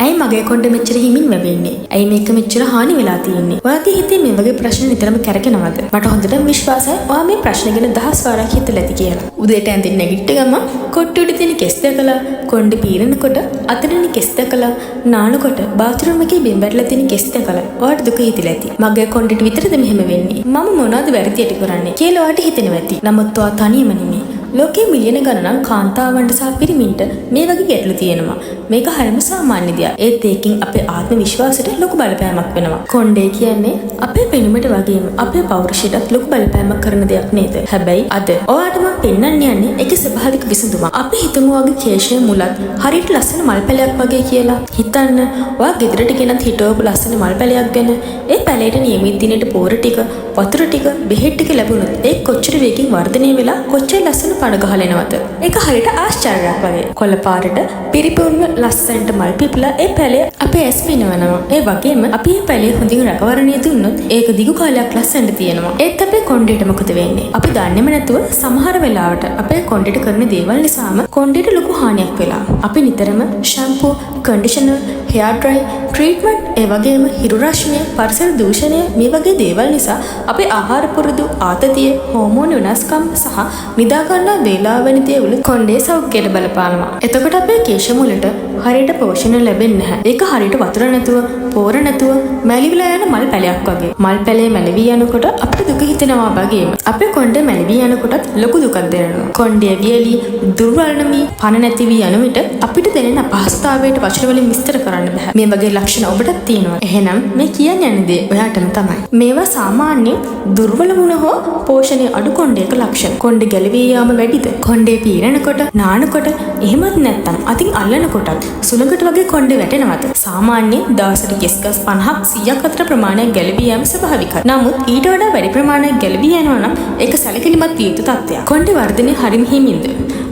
ඇයි මගේ කොණ්ඩ මෙච්චර හිමින් වැවෙන්නේ? ඇයි මේක මෙච්චර හානි වෙලා තියෙන්නේ? ඔයාගේ හිතේ මේ වගේ ප්‍රශ්න නිතරම කැරකෙනවද? මට හොඳටම විශ්වාසයි ඔයා මේ ප්‍රශ්න ගැන දහස් වාරයක් හිතලා ඇති කියලා. උදේට ඇඳින් නැගිට ගමන් කොට්ටු උඩ තියෙන කෙස් දැකලා, කොණ්ඩ පීරනකොට අතරින් කෙස් දැකලා, නානකොට බාත්රූම් එකේ බිම් වැටලා තියෙන කෙස් දැකලා ඔයාට දුක හිතිලා ඇති. මගේ කොණ්ඩෙට විතරද මෙහෙම වෙන්නේ? මම මොනවද වැරදි ඇති කරන්නේ කියලා ඔයාට හිතෙනවා ඇති. නමුත් ඔයා තනියම නෙමෙයි. ලෝකයේ මිලියන ගණනක් කාන්තාවන්ට සහ පිරිමින්ට මේ වගේ ගැටලු තියෙනවා. මේක හරිම සාමාන්‍ය දෙයක්. ඒත් ඒකෙන් අපේ ආත්ම විශ්වාසයට ලොකු බලපෑමක් වෙනවා. කොණ්ඩේ කියන්නේ අපේ පෙනුමට වගේම අපේ පෞරුෂයටත් ලොකු බලපෑමක් කරන දෙයක් නේද? හැබැයි අද ඔයාලට මම පෙන්වන්න යන්නේ ඒකේ ස්වභාවික විසඳුමක්. අපි හිතමු වගේ කේශයේ මුලත් හරියට ලස්සන මල් පැලයක් වගේ කියලා. හිතන්න ඔයා ගෙදරට ගෙනත් හිටවපු ලස්සන මල් පැලයක් ගැන. ඒ පැලයට නියමිත දිනේට පෝර ටික, වතුර ටික, බෙහෙත් ටික ලැබුණොත් ඒක කොච්චර වේගෙන් වර්ධනය වෙලා කොච්චර ලස්සන පණ ගහලා එනවද? ඒක හරියට ආශ්චර්යයක් වගේ. කොළ පාරට පිරිපුන්ව ලස්සනට මල් පිපිලා ඒ පැලේ අපේ ඇස් පිනවනවා. ඒ වගේම අපි මේ පැලේ හොඳින් රැකවරණය දුන්නොත් ඒක දිගු කාලයක් ලස්සනට තියෙනවා. ඒත් අපේ කොණ්ඩේට මොකද වෙන්නේ? අපි දන්නේම නැතුව සමහර වෙලාවට අපේ කොණ්ඩේට කරන දේවල් නිසාම කොණ්ඩේට ලොකු හානියක් වෙලා. අපි නිතරම shampoo, conditioner, hair dry, treatment, ඒ වගේම හිරු රශ්මිය, පරිසර දූෂණය මේ වගේ දේවල් නිසා අපේ ආහාර පුරුදු, ආතතිය, හෝමෝන වෙනස්කම් සහ නිදා ගන්න වේලාව වැනි දේවල් කොණ්ඩේ සෞඛ්‍යයට බලපානවා. එතකොට අපේ කේශ මුලට හරියට පෝෂණය ලැබෙන්නේ නැහැ. ඒක හරියට වතුර නැතුව, පෝර නැතුව මැලිවිලා යන මල් පැලයක් වගේ. මල් පැලේ මැලිවි යනකොට අපිට දුක හිතෙනවා වගේම අපේ කොණ්ඩේ මැලිවි යනකොටත් ලොකු දුකක් දැනෙනවා. කොණ්ඩේ වියලි, දුර්වල නමි, පණ නැති වී යන විට අපිට දැනෙන අපහසුතාවයට වචන වලින් විස්තර කරන්න බෑ. මේ වගේ ලක්ෂණ ඔබටත් තියෙනවා. එහෙනම් මේ කියන්න යන දේ ඔයාටම තමයි. මේවා සාමාන්‍ය දුර්වල වුණ හෝ පෝෂණය අඩු කොණ්ඩේක ලක්ෂණ. කොණ්ඩේ ගැලවී යාම වැඩිද? කොණ්ඩේ පීරනකොට, නානකොට, එහෙමත් නැත්නම් අතින් අල්ලනකොටත් සුළඟට වගේ කොණ්ඩේ වැටෙනවද? සාමාන්‍යයෙන් දවසට කෙස්ගස් 50ක් 100ක් අතර ප්‍රමාණයක් ගැලවී යාම ස්වභාවිකයි. නමුත් ඊට වඩා වැඩි ප්‍රමාණයක් ගැලවී යනවා නම් ඒක සැලකිලිමත් විය යුතු තත්ත්වයක්. කොණ්ඩේ වර්ධනය හරිම හිමින්ද?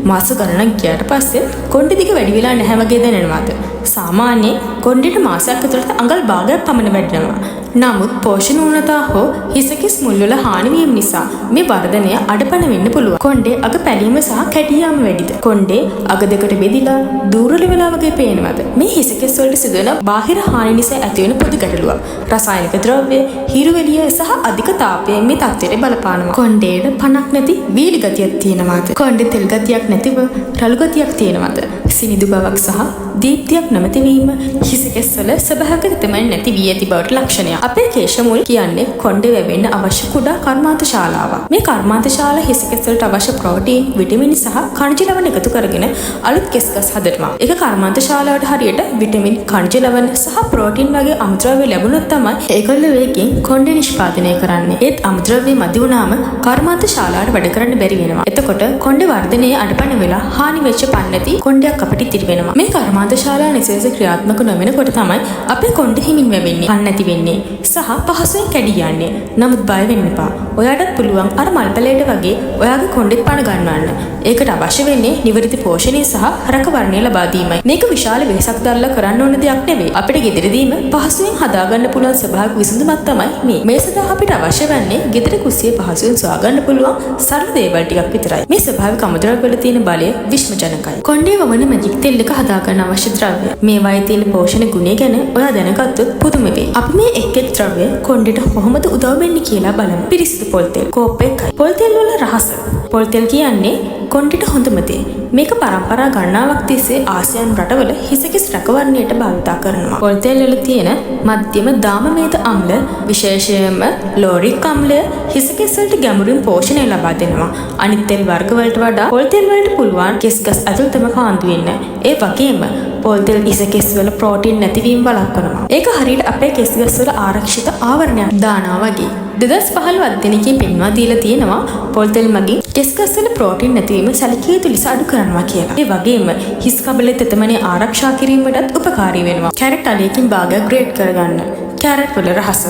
මාස ගණනක් ගියාට පස්සේ කොණ්ඩේ දිග වැඩි වෙලා නැහැ වගේ දැනෙනවද? සාමාන්‍යයෙන් කොණ්ඩේට මාසයක් ඇතුළත අඟල් භාගයක් පමණ වැඩෙනවා. නමුත් පෝෂණ ඌනතා හෝ හිසකිස් මුල්වල හානි වීම නිසා මේ වර්ධනය අඩපණ වෙන්න පුළුවන්. කොණ්ඩේ අග පැලීම සහ කැටි යාම වැඩිද? කොණ්ඩේ අග දෙකට බෙදිලා දුර්වල වෙලා වගේ පේනවද? මේ හිසකිස් වලට සිදුවන බාහිර හානි නිසා ඇතිවන පොදු ගැටලුවක්. රසායනික ද්‍රව්‍ය, හිරුවෙලිය සහ අධික තාපයෙන් මේ තත්ත්වයට බලපානවා. කොණ්ඩේට පණක් නැති වීලි ගතියක් තියෙනවද? කොණ්ඩේ තෙල් ගතියක් නැතිව රළු ගතියක් තියෙනවද? සිනිඳු බවක් සහ දීප්තියක් නැමැති වීම හිසකෙස් වල ස්වභාවික තෙමන් නැති වී ඇති බවට ලක්ෂණයක්. අපේ කේශ මුල් කියන්නේ කොණ්ඩේ වැවෙන්න අවශ්‍ය කුඩා කර්මාන්ත ශාලාවක්. මේ කර්මාන්ත ශාලා හිසකෙස් වලට අවශ්‍ය ප්‍රෝටීන්, විටමින් සහ ඛනිජ ලවණ එකතු කරගෙන අලුත් කෙස්ගස් හදනවා. ඒක කර්මාන්ත ශාලාවට හරියට විටමින්, ඛනිජ ලවණ සහ ප්‍රෝටීන් වගේ අමුද්‍රව්‍ය ලැබුණොත් තමයි ඒගොල්ලෝ වේගෙන් කොණ්ඩේ නිෂ්පාදනය කරන්නේ. ඒත් අමුද්‍රව්‍ය මදි වුණාම කර්මාන්ත ශාලාවට වැඩ කරන්න බැරි වෙනවා. එතකොට කොණ්ඩේ වර්ධනයේ අඩපණ වෙලා හානි වෙච්ච පන්නති කොණ්ඩයක් අපිට ඉතිරි වෙනවා. මේ කර්මාන්ත ශාලා නිසෙස ක්‍රියාත්මක නොවෙනකොට තමයි අපේ කොණ්ඩේ හිමින් වැවෙන්නේ, පණ නැති වෙන්නේ සහ පහසුවෙන් කැඩි යන්නේ. නමුත් බය වෙන්න එපා. ඔයාටත් පුළුවන් අර මල් පැලයට වගේ ඔයාගේ කොණ්ඩෙත් පණ ගන්නවන්න. ඒකට අවශ්‍ය වෙන්නේ නිවැරදි පෝෂණය සහ රැකවරණය ලබා දීමයි. මේක විශාල වෙහසක් දරලා කරන්න ඕන දෙයක් නෙවෙයි. අපිට ගෙදරදීම පහසුවෙන් හදාගන්න පුළුවන් ස්වභාවික විසඳුමක් තමයි මේ. මේ සඳහා අපිට අවශ්‍ය වෙන්නේ ගෙදර කුස්සියේ පහසුවෙන් සොයාගන්න පුළුවන් සරල දේවල් ටිකක් විතරයි. මේ ස්වභාවික අමුද්‍රව්‍ය වල තියෙන බලය විශ්මජනකයි. කොණ්ඩේ වවන මැජික් තෙල් එක හදාගන්න අවශ්‍ය ද්‍රව්‍ය. මේවායේ තියෙන පෝෂණ ගුණය ගැන ඔයා දැනගත්තොත් පුදුම වෙයි. අපි මේ එක් ද්‍රව්‍ය කොණ්ඩේට කොහොමද උදව් වෙන්නේ කියලා බලමු. පිරිසිදු පොල් තෙල් කෝප් එකයි. පොල් තෙල් වල රහස. පොල් තෙල් කියන්නේ කොණ්ඩේට හොඳම දේ. මේක පරම්පරා ගණනාවක් තිස්සේ ආසියානු රටවල හිසකිස් රැකවරණයට භාවිතා කරනවා. පොල් තෙල් වල තියෙන මධ්‍යම දාමමේද අම්ල, විශේෂයෙන්ම ලෝරික් අම්ලය හිසකිස් වලට ගැඹුරින් පෝෂණය ලබා දෙනවා. අනිත් තෙල් වර්ග වලට වඩා පොල් තෙල් වලට පුළුවන් කෙස්ගස් ඇතුළතම කාන්දු වෙන්න. ඒ වගේම පොල් තෙල් හිසකිස් වල ප්‍රෝටීන් නැතිවීම වළක්වනවා. ඒක හරියට අපේ කෙස්ගස් වල ආරක්ෂිත ආවරණයක් දානවා වගේ. 2015 අධ්‍යයනයකින් පෙන්වා දීලා තියෙනවා පොල් තෙල් මගින් කෙස්ගස් වල ප්‍රෝටීන් නැතිවීම සැලකිය යුතු ලෙස අඩු කරනවා කියලා. ඒ වගේම හිස් කබලේ තෙතමනේ ආරක්ෂා කිරීමටත් උපකාරී වෙනවා. කැරට් අලියකින් භාගයක් ග්‍රේඩ් කරගන්න. කැරට් වල රහස.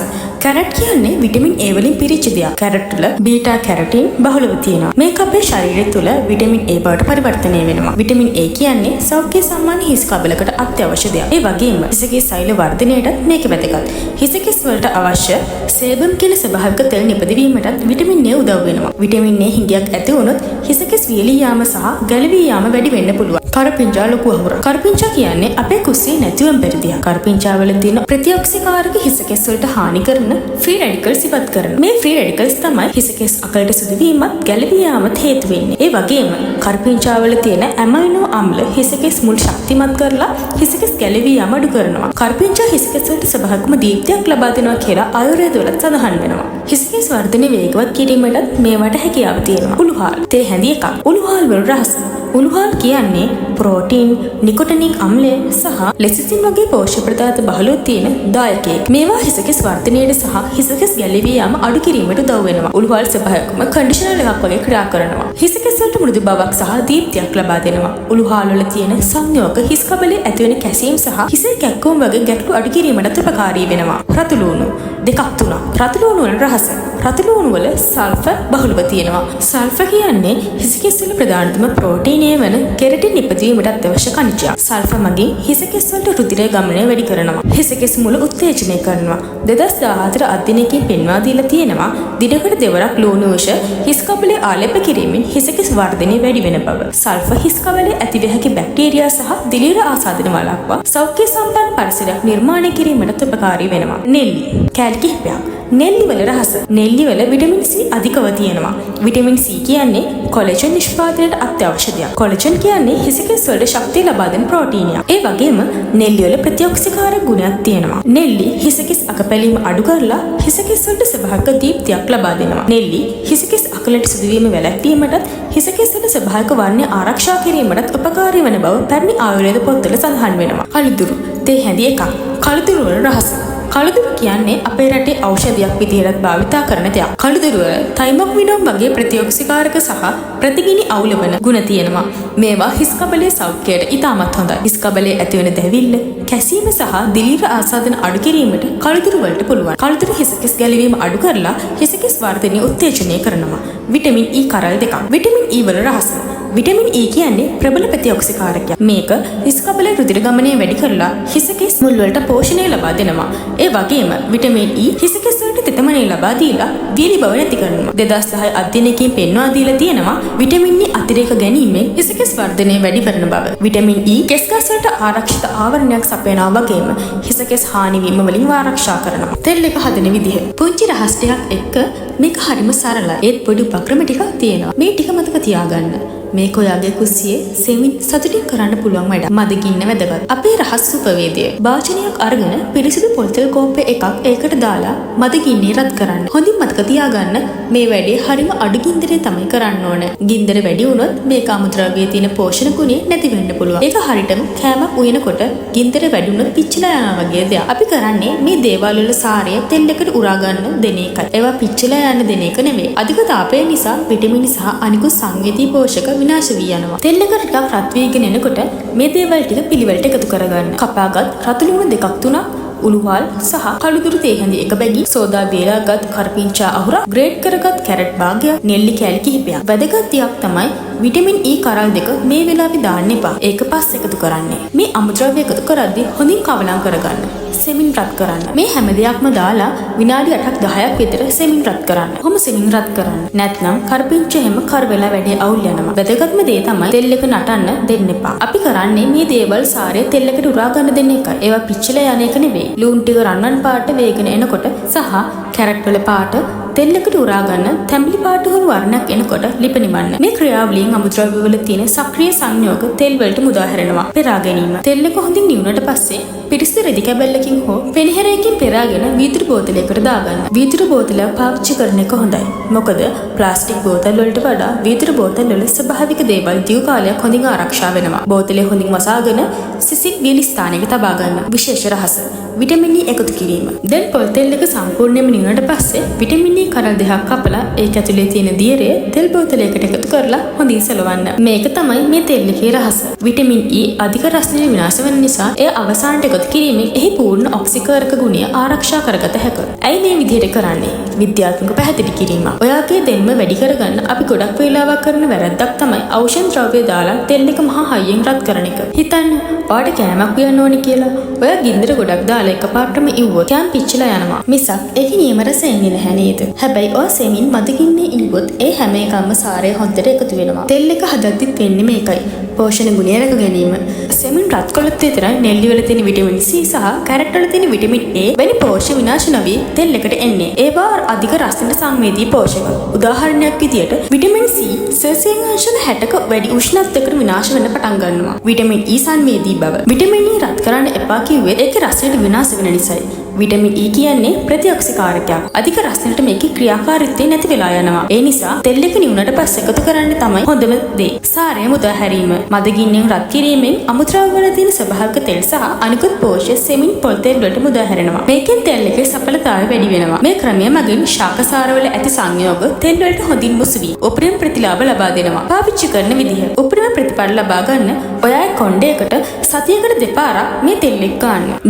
කැරට් කියන්නේ විටමින් A වලින් පිරිච්ච දෙයක්. කැරට් වල බීටා කැරටින් බහුලව තියෙනවා. මේක අපේ ශරීරය තුළ විටමින් A බවට පරිවර්තනය වෙනවා. විටමින් A කියන්නේ සෞඛ්‍ය සම්බන්ධ හිස් කබලකට අත්‍යවශ්‍ය දෙයක්. ඒ වගේම හිසකෙස් සෛල වර්ධනයටත් මේක වැදගත්. හිසකෙස් වලට අවශ්‍ය සේබම් කියන ස්වභාවික තෙල් නිපදවීමටත් විටමින් A උදව් වෙනවා. විටමින් A හිඟයක් ඇති වුණොත් හිසකෙස් වියලී යාම සහ ගැලවී යාම වැඩි වෙන්න පුළුවන්. කරපිංචා ලොකු අහුරක්. කරපිංචා කියන්නේ අපේ කුස්සියේ නැතිවම බැරි දෙයක්. කරපිංචා වල තියෙන ප්‍රතිඔක්සිකාරක හිසකෙස් වලට හානි කරන ෆ්‍රී රැඩිකල්ස් ඉවත් කරන. මේ ෆ්‍රී රැඩිකල්ස් තමයි හිසකෙස් අකලට සිදුවීමත් ගැලවී යාමත් හේතු වෙන්නේ. ඒ වගේම කරපිංචා වල තියෙන ඇමයිනෝ අම්ල හිසකෙස් මුල් ශක්තිමත් කරලා හිසකෙස් ගැලවී යාම අඩු කරනවා. කරපිංචා හිසකෙස් වලට ස්වභාවිකම දීප්තියක් ලබා දෙනවා කියලා ආයුර්වේද වල සඳහන් වෙනවා. හිසකෙස් වර්ධනය වේගවත් කිරීමටත් මේවට හැකියාව තියෙනවා. උළුහාල් තේ හැඳි එකක්. උළුහාල් වල රහස. උළුහාල් කියන්නේ ප්‍රෝටීන්, නිකොටිනික් අම්ලය සහ ලෙසිතින් වගේ පෝෂක පදාර්ථ බහුලව තියෙන දායකයෙක්. මේවා හිසකෙස් වර්ධනයට සහ හිසකෙස් ගැලවී යාම අඩු කිරීමට උදව් වෙනවා. උළුහාල් ස්වභාවිකවම කන්ඩිෂනර් එකක් වගේ ක්‍රියා කරනවා. හිසකෙස් වලට මෘදු බවක් සහ දීප්තියක් ලබා දෙනවා. උළුහාල් වල තියෙන සංයෝග හිස් කබලේ ඇතිවන කැසීම් සහ හිසේ කැක්කුම් වගේ ගැටලු අඩු කිරීමට උපකාරී වෙනවා. රතුළූණු දෙකක් තුනක්. රතුළූණු වල රහස. රතුළූණු වල සල්ෆර් බහුලව තියෙනවා. සල්ෆර් කියන්නේ හිසකෙස් වල ප්‍රධානතම ප්‍රෝටීනය වන කෙරටින් නිපදවීමට අත්‍යවශ්‍ය කනිජයක්. සල්ෆර් මගින් හිසකෙස් වලට රුධිරය ගමනය වැඩි කරනවා. හිසකෙස් මුල උත්තේජනය කරනවා. 2014 අධ්‍යයනයකින් පෙන්වා දීලා තියෙනවා දිනකට දෙවරක් ලූණු විෂ හිස් කබලේ ආලේප කිරීමෙන් හිසකෙස් වර්ධනය වැඩි වෙන බව. සල්ෆර් හිස් කබලේ ඇතිවිය හැකි බැක්ටීරියා සහ දිලීර ආසාදන වළක්වා සෞඛ්‍ය සම්පන්න පරිසරයක් නිර්මාණය කිරීමට උපකාරී වෙනවා. නෙල්ලි කැලි කිහිපයක්. නෙල්ලි වල රහස. නෙල්ලි වල විටමින් C අධිකව තියෙනවා. විටමින් C කියන්නේ කොලෙජන් නිෂ්පාදනයට අත්‍යවශ්‍ය දෙයක්. කොලෙජන් කියන්නේ හිසකෙස් වලට ශක්තිය ලබා දෙන ප්‍රෝටීනයක්. ඒ වගේම නෙල්ලි වල ප්‍රතිඔක්සිකාරක ගුණයක් තියෙනවා. නෙල්ලි හිසකෙස් අකපැලීම අඩු කරලා හිසකෙස් වලට ස්වභාවික දීප්තියක් ලබා දෙනවා. නෙල්ලි හිසකෙස් අකලට සිදුවීම වැළැක්වීමටත් හිසකෙස් වල ස්වභාවික වර්ණය ආරක්ෂා කිරීමටත් උපකාරී වන බව පැරණි ආයුර්වේද පොත්වල සඳහන් වෙනවා. කළුදුරු තේ හැඳි එකක්. කළුදුරු වල රහස. කළුදුරු කියන්නේ අපේ රටේ ඖෂධයක් විදිහට භාවිතා කරන දෙයක්. කළුදුරු වල තයිමොක්විනෝම් වගේ ප්‍රතිඔක්සිකාරක සහ ප්‍රතිගිනි අවුලවන ගුණ තියෙනවා. මේවා හිස් කබලේ සෞඛ්‍යයට ඉතාමත් හොඳයි. හිස් කබලේ ඇතිවන දැවිල්ල, කැසීම සහ දිලීර ආසාදන අඩු කිරීමට කළුදුරු වලට පුළුවන්. කළුදුරු හිසකෙස් ගැලවීම අඩු කරලා හිසකෙස් වර්ධනය උත්තේජනය කරනවා. විටමින් E කරල් දෙකක්. විටමින් E වල රහස. විටමින් E කියන්නේ ප්‍රබල ප්‍රතිඔක්සිකාරකයක්. මේක හිස් කබලේ රුධිර ගමනය වැඩි කරලා හිසකෙස් මුල් වලට පෝෂණය ලබා දෙනවා. ඒ වගේම විටමින් E හිසකෙස් වලට තෙතමනය ලබා දීලා වියලි බව නැති කරනවා. 2010 අධ්‍යයනයකින් පෙන්වා දීලා තියෙනවා විටමින් E අතිරේක ගැනීමෙන් හිසකෙස් වර්ධනය වැඩි කරන බව. විටමින් E කෙස් ගස් වලට ආරක්ෂිත ආවරණයක් සපයනවා වගේම හිසකෙස් හානි වීම වලින් ආරක්ෂා කරනවා. තෙල් එක හදන විදිහ. පුංචි රහස් ටිකක් එක්ක මේක හරිම සරලයි. ඒත් පොඩි උපක්‍රම ටිකක් තියෙනවා. මේ ටික මතක තියාගන්න. මේක ඔයාගේ කුස්සියේ සෙමින් සතුටින් කරන්න පුළුවන් වැඩක්. මදකින්න වැදගත්. අපේ රහස් සුපවේදය. වාචනයක් අරගෙන පිරිසිදු පොල්තෙල් කෝප්පේ එකක් ඒකට දාලා මදකින්නේ රත් කරන්න. හොඳින් මතක තියාගන්න මේ වැඩේ හරිම අඩු ගින්දරේ තමයි කරන්න ඕන. ගින්දර වැඩි වුණොත් මේක අමුද්‍රව්‍යයේ තියෙන පෝෂණ ගුණය නැති වෙන්න පුළුවන්. ඒක හරියටම කෑමක් උයනකොට ගින්දර වැඩි වුණොත් පිච්චිලා යනවා වගේ දෙයක්. අපි කරන්නේ මේ දේවල් වල සාරය තෙල් එකට උරා ගන්න දෙන එකයි. ඒවා පිච්චිලා යන්න දෙන එක නෙවෙයි. අධික තාපය නිසා විටමින් සහ අනිකුත් සංවේදී පෝෂක විනාශ වී යනවා. තෙල් එක ටිකක් රත් වීගෙන එනකොට මේ දේවල් ටික පිළිවෙලට එකතු කරගන්න. කපාගත් රතුළු දෙකක් තුනක්, උළුහාල් සහ කළුදුරු තේ හැඳි එක බැගි, සෝදා බේලාගත් කරපිංචා අහුරක්, ග්‍රේඩ් කරගත් කැරට් භාගයක්, නෙල්ලි කෑලි කිහිපයක්. වැදගත් දෙයක් තමයි විටමින් E කරල් දෙක මේ වෙලාවේ දාන්න එපා. ඒක පස්සේ එකතු කරන්නේ. මේ අමුද්‍රව්‍ය එකතු කරද්දී හොඳින් කවලම් කරගන්න. සෙමින් රත් කරන්න. මේ හැම දෙයක්ම දාලා විනාඩි 8ක් 10ක් විතර සෙමින් රත් කරන්න. කොහොම සෙමින් රත් කරන්න. නැත්නම් කරපිංචා හැම කර වෙලා වැඩේ අවුල් යනවා. වැදගත්ම දේ තමයි තෙල් එක නටන්න දෙන්න එපා. අපි කරන්නේ මේ දේවල් සාරය තෙල් එකට උරා ගන්න දෙන්න එකයි. ඒවා පිච්චිලා යන එක නෙවෙයි. ලූණු ටික රන්වන් පාට වේගෙන එනකොට සහ කැරට් වල පාට තෙල් එකට උරා ගන්න තැඹිලි පාට හුරු වර්ණයක් එනකොට ලිප නිවන්න. මේ ක්‍රියාවලියෙන් අමුද්‍රව්‍ය වල තියෙන සක්‍රීය සංයෝග තෙල් වලට මුදා හැරෙනවා. පෙරා ගැනීම. තෙල් එක හොඳින් නිවුනට පස්සේ පිරිසිදු රෙදි කැබල්ලකින් හෝ පෙනහැරයකින් පෙරාගෙන වීදුරු බෝතලයකට දාගන්න. වීදුරු බෝතලයක් පාවිච්චි කරන එක හොඳයි. මොකද ප්ලාස්ටික් බෝතල් වලට වඩා වීදුරු බෝතල් වල ස්වභාවික දේවල් දිගු කාලයක් හොඳින් ආරක්ෂා වෙනවා. බෝතලය හොඳින් වසාගෙන සිසිල් වියලි ස්ථානයක තබා ගන්න. විශේෂ රහස. විටමින් E එකතු කිරීම. දැන් පොල් තෙල් එක සම්පූර්ණයෙන්ම නිවුනට පස්සේ විටමින් E කරල් දෙකක් කපලා ඒක ඇතුලේ තියෙන දියරය තෙල් බෝතලයකට එකතු කරලා හොඳින් සලවන්න. මේක තමයි මේ තෙල් එකේ රහස. විටමින් E අධික රසය විනාශ වෙන නිසා එය අවසානට එකතු රත් කිරීමෙන් එහි පූර්ණ ඔක්සිකාරක ගුණය ආරක්ෂා කරගත හැකියි. ඇයි මේ විදිහට කරන්නේ? විද්‍යාත්මක පැහැදිලි කිරීම. ඔයාගේ දෙන්ම වැඩි කරගන්න අපි ගොඩක් වේලාවක් කරන වැරද්දක් තමයි ඖෂධ ද්‍රව්‍ය දාලා තෙල් එක මහා හයියෙන් රත් කරන එක. හිතන්න ඔයාට කෑමක් උයන්න ඕනේ කියලා. ඔයා ගින්දර ගොඩක් දාලා එකපාරටම ඉව්වොත් කෑම පිච්චිලා යනවා. මිසක් ඒකේ නියම රස එන්නේ නැහැ නේද? හැබැයි ඔයා සෙමින් මදගින්නේ ඉව්වොත් ඒ හැම එකක්ම සාරය හොද්දට එකතු වෙනවා. තෙල් එක හදද්දිත් වෙන්නේ මේකයි. පෝෂණ ගුණය රැක ගැනීම. සෙමින් රත් කළොත් විතරයි නෙල්ලි වල තියෙන විටමින් C සහ කැරට් වල තියෙන විටමින් A වැනි පෝෂ්‍ය විනාශ නොවී තෙල් එකට එන්නේ. ඒවා අධික රසට සංවේදී පෝෂක. උදාහරණයක් විදියට විටමින් C සෙල්සියස් අංශ 60ක වැඩි උෂ්ණත්වයකට විනාශ වෙන්න පටන් ගන්නවා. විටමින් E සංවේදී බව. විටමින් E රත් කරන්න එපා කිව්වෙත් ඒකේ රසයට විනාශ වෙන නිසායි. විටමින් E කියන්නේ ප්‍රතිඔක්සිකාරකයක්. අධික රසයට මේකේ ක්‍රියාකාරීත්වය නැති වෙලා යනවා. ඒ නිසා තෙල් එක නිවුනට පස්සේ එකතු කරන්න තමයි හොඳම දේ. සාරය මුදා හැරීම. මදගින්නෙන් රත් කිරීමෙන් අමුද්‍රව්‍ය වල තියෙන ස්වභාවික තෙල් සහ අනිකුත් පෝෂ්‍ය සෙමින් පොල් තෙල් වලට මුදා හැරෙනවා. මේකෙන් තෙල් එකේ සඵලතාවය වැඩි වෙනවා. මේ ක්‍රමය මගින් ශාකසාර වල ඇති සංයෝග තෙල් වලට හොඳින් මුසු වී උපරිම ප්‍රතිලාභ ලබා දෙනවා. පාවිච්චි කරන විදිහ. උපරිම ප්‍රතිඵල ලබා ගන්න ඔයාගේ කොණ්ඩේකට සතියකට දෙපාරක් මේ තෙල් එක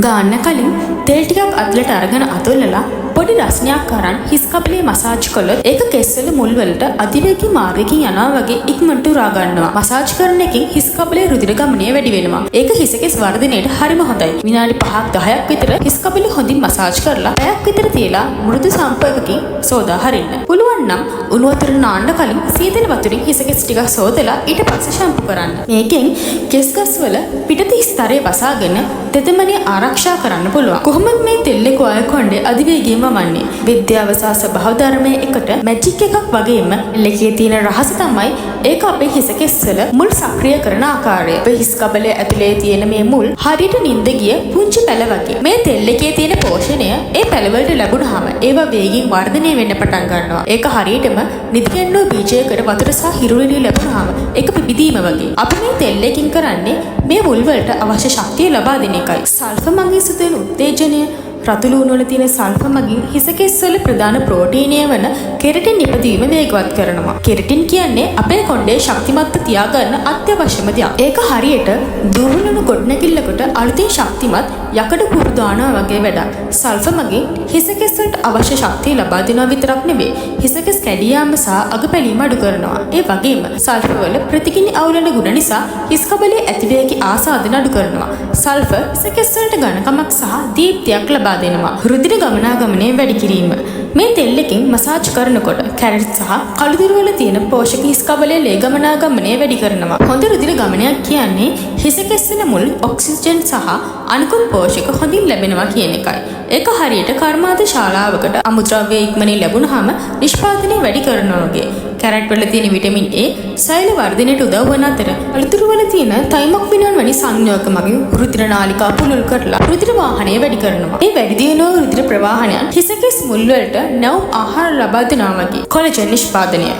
ගන්න කලින් තෙල් ටිකක් අත්ලට අරගෙන අතොල්ලලා පොඩි රස්නයක් අරන් හිස් කබලේ මසාජ් කළොත් ඒක කෙස්වල මුල් වලට අධිවේගී මාර්ගයකින් යනවා වගේ ඉක්මනට උරා ගන්නවා. මසාජ් කරන එකෙන් හිස් කබලේ රුධිර ගමනය වැඩි වෙනවා. ඒක හිස කෙස් වර්ධනයට හරිම හොඳයි. විනාඩි 5ක් 10ක් විතර හිස් කබලේ හොඳින් මසාජ් කරලා පැයක් විතර තියලා මෘදු සම්පර්කකින් සෝදා හරින්න. පුළුවන් නම් උණු වතුර නාන්න කලින් සීතල වතුරින් හිස කෙස් ටිකක් සෝදලා ඊට පස්සේ ෂැම්පු කරන්න. මේකෙන් කෙස් ගස් වල පිටත ස්තරය වසාගෙන තෙතමනිය ආරක්ෂා කරන්න පුළුවන්. කොහොමද මේ තෙල් එක ඔය කොණ්ඩේ අධිවේගීව වන්නේ? විද්‍යාව සහ ස්වභාව ධර්මයේ එකට මැජික් එකක් වගේම ලෙකේ තියෙන රහස තමයි ඒක අපේ හිස කෙස් වල මුල් සක්‍රිය කරන ආකාරය. අපේ හිස් කබලේ ඇතුලේ තියෙන මේ මුල් හරියට නිින්ද ගිය පුංචි පැල වගේ. මේ තෙල් එකේ තියෙන පෝෂණය ඒ පැල වලට ලැබුණාම ඒවා වේගින් වර්ධනය වෙන්න පටන් ගන්නවා. ඒක හරියටම නිදිගැන්වූ බීජයකට වතුර සහ හිරුලිලි ලැබුණාම ඒක පිබිදීම වගේ. අපි මේ තෙල් එකකින් කරන්නේ මේ මුල් වලට අවශ්‍ය ශක්තිය ලබා දෙන එකයි. සල්ෆර් මගින් සිදුවෙන උත්තේජනය රතු ලුණු වල තියෙන සල්ෆර් මගින් හිස කෙස් වල ප්‍රධාන ප්‍රෝටීනය වන කෙරටින් නිපදවීම වේගවත් කරනවා. කෙරටින් කියන්නේ අපේ කොණ්ඩේ ශක්තිමත්ව තියාගන්න අත්‍යවශ්‍යම දෙයක්. ඒක හරියට දුර්වලුණු ගොඩනැගිල්ලකට අලුතින් ශක්තිමත් යකඩ කුරු දානවා වගේ වැඩක්. සල්ෆර් මගින් හිස කෙස් වලට අවශ්‍ය ශක්තිය ලබා දෙනවා විතරක් නෙවෙයි, හිස කෙස් කැඩී යාම සහ අගපැලීම අඩු කරනවා. ඒ වගේම සල්ෆර් වල ප්‍රතිකිනි අවුලන ගුණ නිසා හිස් කබලේ ඇතිවේගී ආසාදන අඩු කරනවා. සල්ෆර් හිස කෙස් වලට ඝනකමක් සහ දීප්තියක් ලබා දෙනවා. රුධිර ගමනාගමනය වැඩි කිරීම. මේ තෙල් එකෙන් මසාජ් කරනකොට කැරට් සහ කළුදිරු වල තියෙන පෝෂක හිස් කබලේ ලේ ගමනාගමනය වැඩි කරනවා. හොඳ රුධිර ගමනයක් කියන්නේ හිස කෙස් වල මුල් ඔක්සිජන් සහ අනිකුත් පෝෂක හොඳින් ලැබෙනවා කියන එකයි. ඒක හරියට කර්මාන්ත ශාලාවකට අමුද්‍රව්‍ය ඉක්මනින් ලැබුණාම නිෂ්පාදනය වැඩි කරනවා වගේ. කැරට් වල තියෙන විටමින් A සෛල වර්ධනයට උදව් වන අතර අලුතුරු වල තියෙන තයිමොක්ෆිනෝන් වැනි සංයෝග මගින් රුධිර නාලිකා පුළුල් කරලා රුධිර වාහනය වැඩි කරනවා. මේ වැඩි දියුණු රුධිර ප්‍රවාහනයන් හිස කෙස් මුල් වලට නැවුම් ආහාර ලබා දෙනවා වගේ. කොලජන් නිෂ්පාදනය.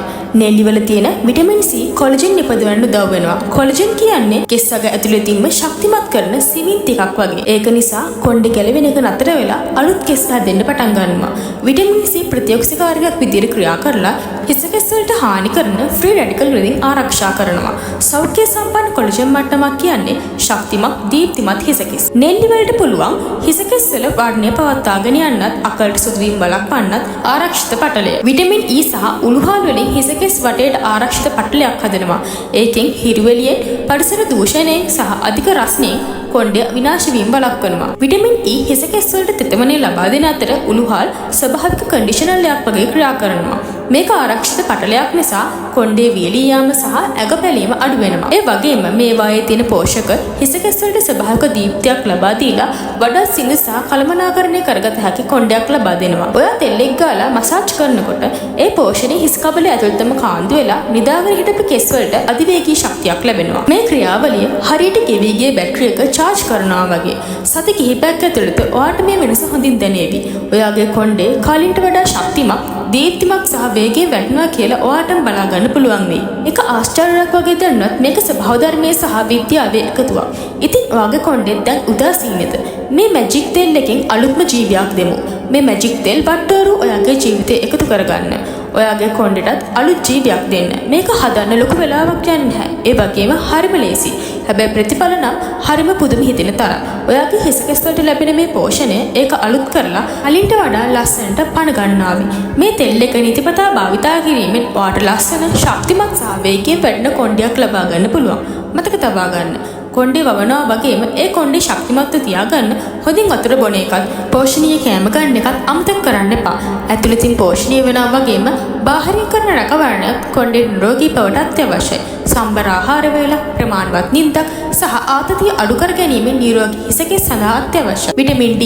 නෙල්ලි වල තියෙන විටමින් C කොලජන් නිපදවන්න උදව් වෙනවා. කොලජන් කියන්නේ කෙස් අග ඇතුලේ තින්ම ශක්තිමත් කරන සිමෙන්ති එකක් වගේ. ඒක නිසා කොණ්ඩේ ගැලවෙන එක නතර වෙලා අලුත් කෙස් හැදෙන්න පටන් ගන්නවා. විටමින් C ප්‍රතිඔක්සිකාරකයක් විදිහට ක්‍රියා කරලා හිස කෙස් වලට හානි කරන ෆ්‍රී රැඩිකල් වලින් ආරක්ෂා කරනවා. සෞඛ්‍ය සම්පන්න කොලජන් මට්ටමක් කියන්නේ ශක්තිමත් දීප්තිමත් හිස කෙස්. නෙල්ලි වලට පුළුවන් හිස කෙස් වල වර්ණය පවත්වාගෙන යන්නත් අකල්ට සුදුවීම් බලක්වන්නත් ආරක්ෂිත පටලය. විටමින් E සහ උණුහල් වලින් හිස කෙස් වටේට ආරක්ෂිත පටලයක් හදනවා. ඒකෙන් හිරුවෙලියෙන් පරිසර දූෂණයෙන් සහ අධික රස්නෙන් කොණ්ඩය විනාශ වීම බලක්වනවා. විටමින් E හිස කෙස් වලට තෙතමනය ලබා දෙන අතර උණුහල් ස්වභාවික කන්ඩිෂනර් එකක් වගේ ක්‍රියා කරනවා. මේක ආරක්ෂිත පටලයක් නිසා කොණ්ඩේ වියලී යාම සහ ඇඟ පැලීම අඩු වෙනවා. ඒ වගේම මේවායේ තියෙන පෝෂක හිස කෙස් වලට ස්වභාවික දීප්තියක් ලබා දීලා වඩා සිනිඳු සහ කළමනාකරණය කරගත හැකි කොණ්ඩයක් ලබා දෙනවා. ඔයා තෙල් එක ගාලා මසාජ් කරනකොට ඒ පෝෂණය හිස් කබලේ ඇතුළතම කාන්දු වෙලා නිදාගෙන හිටපු කෙස් වලට අධිවේගී ශක්තියක් ලැබෙනවා. මේ ක්‍රියාවලිය හරියට ගෙවි ගිය බැටරි එක චාර්ජ් කරනවා වගේ. සති කිහිපයක් ඇතුළත ඔයාට මේ වෙනස හොඳින් දැනේවි. ඔයාගේ කොණ්ඩේ කලින්ට වඩා ශක්තිමත් දීප්තිමත් සහ වේගයෙන් වැටෙනවා කියලා ඔයාටම බලා ගන්න පුළුවන් වෙයි. ඒක ආශ්චර්යයක් වගේ දැනුණත් මේක ස්වභාව ධර්මයේ සහ විද්‍යාවේ එකතුවක්. ඉතින් ඔයාගේ කොණ්ඩේ දැන් උදාසීනද? මේ මැජික් තෙල් එකෙන් අලුත්ම ජීවියක් දෙමු. මේ මැජික් තෙල් බට්ටරු ඔයාගේ ජීවිතේ එකතු කරගන්න. ඔයාගේ කොණ්ඩේටත් අලුත් ජීවියක් දෙන්න. මේක හදන්න ලොකු වෙලාවක් යන්නේ නැහැ. ඒ වගේම හරිම ලේසි. හැබැයි ප්‍රතිඵල නම් හරිම පුදුම හිතෙන තරම්. ඔයාගේ හිස කෙස් වලට ලැබෙන මේ පෝෂණය ඒක අලුත් කරලා අලින්ට වඩා ලස්සනට පණ ගන්නාවි. මේ තෙල් එක නිතිපතා භාවිතා කිරීමෙන් ඔයාට ලස්සන, ශක්තිමත් සහ වේගයෙන් වැඩෙන කොණ්ඩයක් ලබා ගන්න පුළුවන්. මතක තබා ගන්න. කොණ්ඩේ වවනවා වගේම ඒ කොණ්ඩේ ශක්තිමත්ව තියාගන්න හොඳින් වතුර බොන එකත් පෝෂණීය කෑම ගන්න එකත් අමතක කරන්න එපා. ඇතුළතින් පෝෂණීය වෙනවා වගේම බාහිරීකරණ රැකවරණයත් කොණ්ඩේ නිරෝගී බවට අත්‍යවශ්‍යයි. සම්බර ආහාර වේල, ප්‍රමාණවත් නිින්දක් සහ ආතතිය අඩු කර ගැනීම නිරෝගී හිසකෙස් සඳහා අත්‍යවශ්‍යයි. විටමින් D,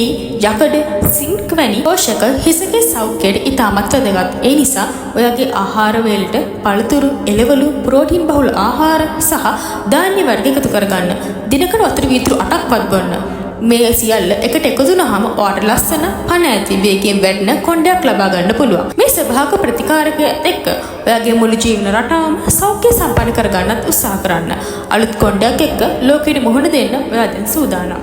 යකඩ, සින්ක් වැනි පෝෂක හිසකෙස් සෞඛ්‍යයට ඉතාමත් වැදගත්. ඒ නිසා ඔයාගේ ආහාර වේලට පළතුරු, එළවලු, ප්‍රෝටීන් බහුල ආහාර සහ ධාන්‍ය වර්ග එකතු කරගන්න. දිනකට වතුර වීදුරු 8ක්වත් බොන්න. මේ සියල්ල එකට එකතු වුණාම ඔයාට ලස්සන, පණ ඇති, වේගයෙන් වැඩෙන කොණ්ඩයක් ලබා ගන්න පුළුවන්. මේ ස්වභාවික ප්‍රතිකාරකයත් එක්ක ඔයාගේ මුළු ජීවන රටාවම සෞඛ්‍ය සම්පන්න කරගන්නත් උත්සාහ කරන්න. අලුත් කොණ්ඩයක් එක්ක ලෝකෙට මුහුණ දෙන්න ඔයා දැන් සූදානම්.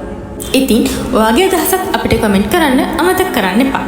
ඉතින් ඔයාගේ අදහසක් අපිට කමෙන්ට් කරන්න අමතක කරන්න එපා.